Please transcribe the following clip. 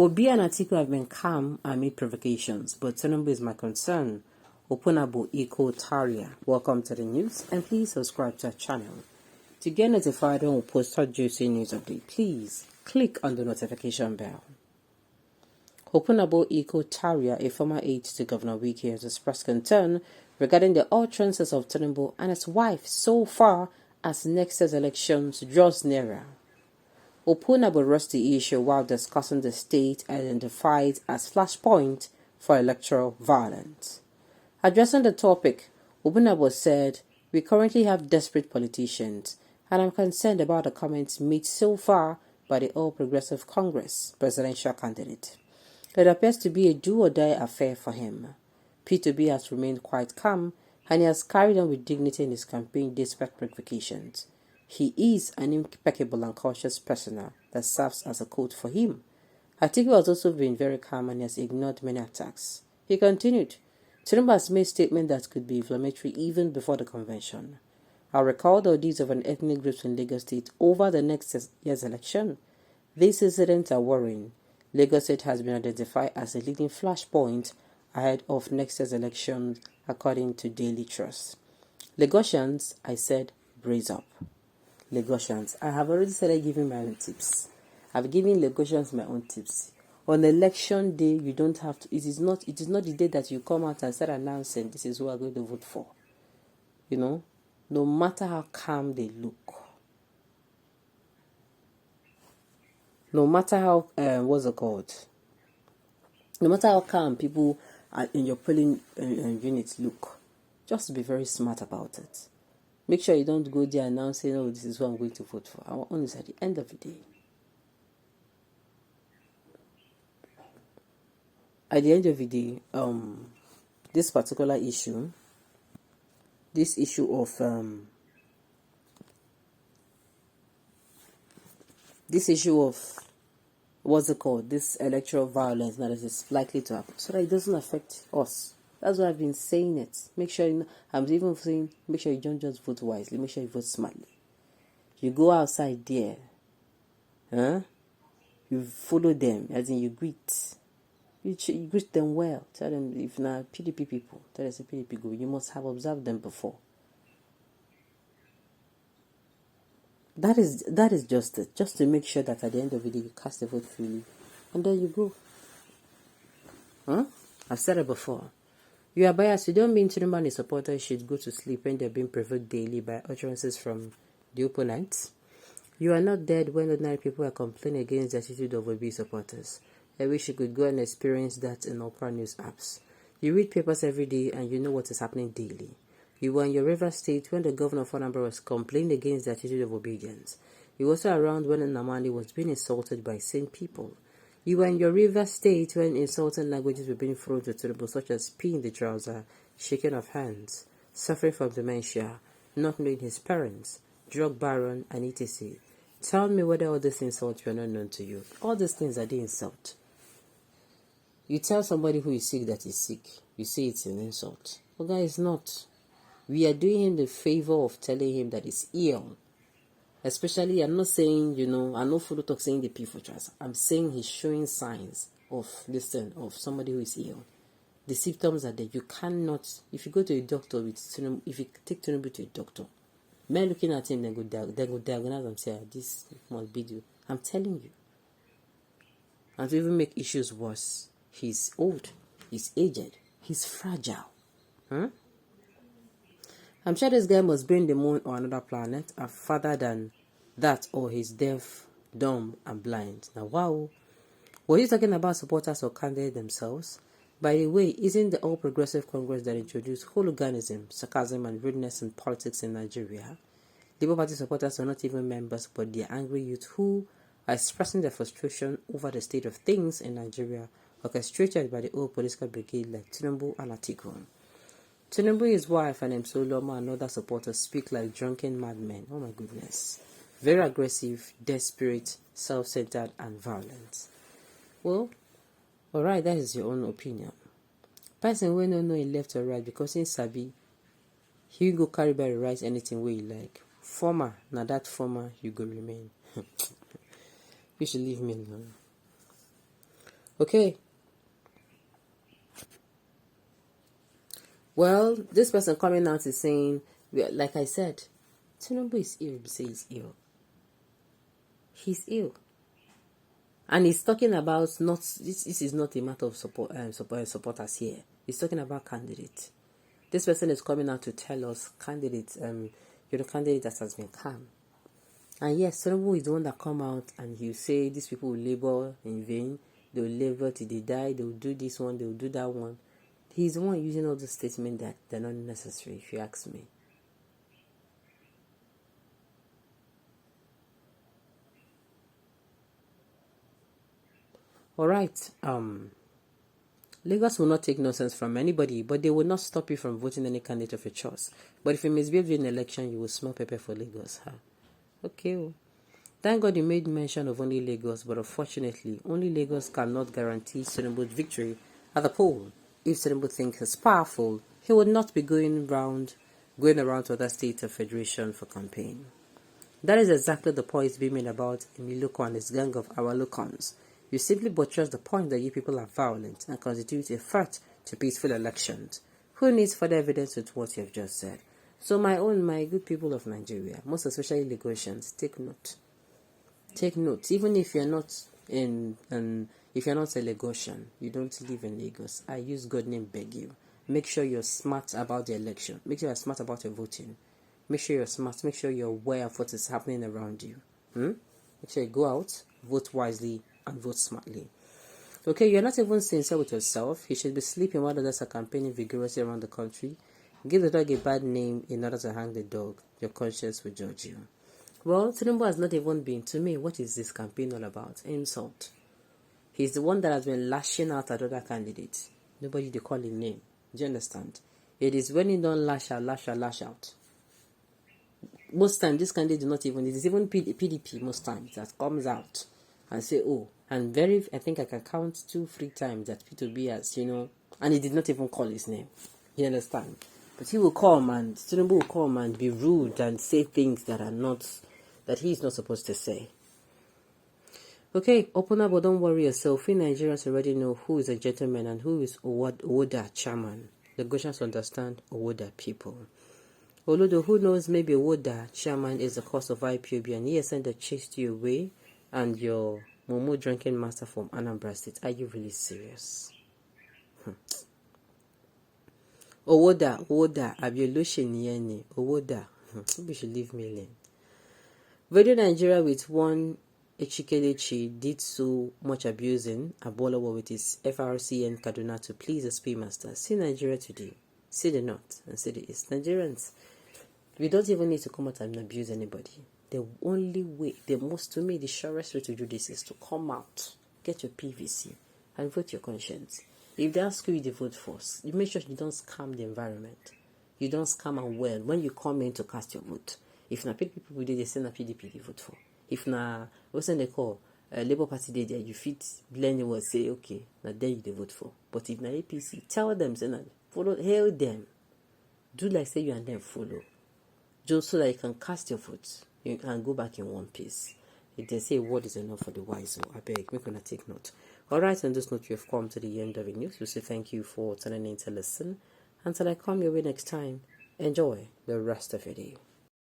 Obi and Atiku have been calm amid provocations, but Tinubu is my concern. Opunabo Eco Taria. Welcome to the news, and please subscribe to our channel. To get notified when we post our juicy news update, please click on the notification bell. Opunabo Eco Taria, a former aide to Governor Wike, has expressed concern regarding the utterances of Tinubu and his wife so far as next year's elections draws nearer. Opunabo raised the issue while discussing the state identified as flashpoint for electoral violence. Addressing the topic, Opunabo said, "We currently have desperate politicians, and I'm concerned about the comments made so far by the All Progressive Congress presidential candidate. It appears to be a do-or-die affair for him. P2B has remained quite calm, and he has carried on with dignity in his campaign despite provocations. He is an impeccable and cautious person that serves as a code for him." Atiku has also been very calm and has ignored many attacks. He continued, "Tinubu has made statements that could be inflammatory even before the convention. I recall the deeds of an ethnic group in Lagos State over the next year's election. These incidents are worrying. Lagos State has been identified as a leading flashpoint ahead of next year's election, according to Daily Trust. Lagosians," I said, "brace up." Lagosians, I have already started giving my own tips. I've given Lagosians my own tips. On election day, you don't have to. It is not the day that you come out and start announcing this is who I'm going to vote for. No matter how calm they look, no matter how no matter how calm people in your polling units look, just be very smart about it. Make sure you don't go there announcing, "Oh, this is who I'm going to vote for." Our own is at the end of the day. At the end of the day, this particular issue, this issue of this electoral violence that is likely to happen, so that it doesn't affect us. That's why I've been saying it. Make sure I'm even saying, make sure you don't just vote wisely. Make sure you vote smartly. You go outside there, you follow them, as in you greet. You greet them well. Tell them, if not PDP people, tell us a PDP go. You must have observed them before. That is just it. Just to make sure that at the end of the day you cast a vote freely, and then you go. I've said it before. You are biased. You don't mean Tinubu and his supporters should go to sleep when they're being provoked daily by utterances from the opponents. You are not dead when ordinary people are complaining against the attitude of OB supporters. I wish you could go and experience that in Opera News apps. You read papers every day and you know what is happening daily. You were in your River State when the governor of Anambra was complaining against the attitude of obedience. You were also around when Nnamdi was being insulted by sane people. You were in your River State when insulting languages were being thrown to Tinubu, such as peeing the trouser, shaking of hands, suffering from dementia, not knowing his parents, drug baron, and etc. Tell me whether all these insults were not known to you. All these things are the insult. You tell somebody who is sick that he's sick. You say it's an insult. But guys, it's not. We are doing him the favor of telling him that he's ill. Especially, I'm not saying, I'm not full of saying the P for trust. I'm saying he's showing signs of of somebody who is ill. The symptoms are there. You cannot, if you go to a doctor with Tinubu, if you take Tinubu to a doctor, men looking at him, they go diagnose and say, "This must be you." I'm telling you. And to even make issues worse, he's old, he's aged, he's fragile. I'm sure this guy must be in the moon or another planet, or farther than that, or he's deaf, dumb, and blind. Now, wow. Was he talking about supporters or candidates themselves? By the way, isn't the All Progressive Congress that introduced hooliganism, sarcasm, and rudeness in politics in Nigeria? Labour Party supporters are not even members, but they are angry youth who are expressing their frustration over the state of things in Nigeria, orchestrated by the old political brigade like Tinubu and Atiku. Tinubu, his wife, and Solomon and other supporters speak like drunken madmen. Oh my goodness. Very aggressive, desperate, self-centered, and violent. Well, alright, that is your own opinion. Person will not know in left or right because in Sabi, he will go carry by the right anything where you like. Former, now that former, you go remain. You should leave me alone. Okay. Well, this person coming out is saying, like I said, Tinubu is ill. He says he's ill. He's ill. And he's talking about not, this is not a matter of supporters here. He's talking about candidates. This person is coming out to tell us candidates, you're the candidate that has been calm. And yes, Tinubu is the one that come out and he'll say these people will labor in vain. They'll labor till they die. They'll do this one. They'll do that one. He's the one using all the statements that they're not necessary, if you ask me. Alright, Lagos will not take nonsense from anybody, but they will not stop you from voting any candidate of your choice. But if you misbehave during an election, you will smell pepper for Lagos. Huh? Okay. Well. Thank God you made mention of only Lagos, but unfortunately, only Lagos cannot guarantee Tinubu's victory at the poll. If Tinubu thinks he's powerful, he would not be going around to other states or federation for campaign. That is exactly the point being made about Emiloko and his gang of Awalokans. You simply buttress the point that you people are violent and constitute a threat to peaceful elections. Who needs further evidence with what you have just said? So my good people of Nigeria, most especially Lagosians, take note. Take note. Even if you're not if you're not a Lagosian, you don't live in Lagos, I use God name beg you. Make sure you're smart about the election. Make sure you're smart about your voting. Make sure you're smart. Make sure you're aware of what is happening around you. Make sure you go out, vote wisely, and vote smartly. Okay, you're not even sincere with yourself. You should be sleeping while others are campaigning vigorously around the country. Give the dog a bad name in order to hang the dog. Your conscience will judge you. Well, Tinubu has not even been, to me, what is this campaign all about? Insult. He's the one that has been lashing out at other candidates. Nobody they call him name. Do you understand? It is when he don't lash out. Most times, this candidate is not even, it is even PDP most times that comes out and say, oh, and I think I can count 2-3 times that P2B has, and he did not even call his name. You understand? But he will come and, Tinubu will come and be rude and say things that he's not supposed to say. Okay, open up, but don't worry yourself. We Nigerians already know who is a gentleman and who is Owoda chairman. The Goshians understand Owoda people. Although who knows, maybe Owoda chairman is the cause of IPOB and he has sent the chased you away and your Momo drinking master from Anambra State. Are you really serious? Owoda, Abioloshe Niyeni, Owoda. Maybe you should leave me alone. Radio Nigeria with one Echikelechi did so much abusing Abolawa with his FRCN Kaduna to please the Speedmaster. See Nigeria today. See the North and see the East. Nigerians, we don't even need to come out and abuse anybody. The only way, the surest way to do this is to come out, get your PVC, and vote your conscience. If they ask you to vote first, you make sure you don't scam the environment. You don't scam and well when you come in to cast your vote. If na PDP people they send a PDP they vote for. If na what's they call Labour Party they there, you fit blend the word say okay, now there you they vote for. But if na APC, tell them say na follow, hail them. Do like say you and them follow. Just so that you can cast your vote. You can go back in one piece. If they say word is enough for the wise, so I beg, we're gonna take note. Alright, on this note, you have come to the end of the news. We say thank you for tuning in to listen. Until I come your way next time, enjoy the rest of your day.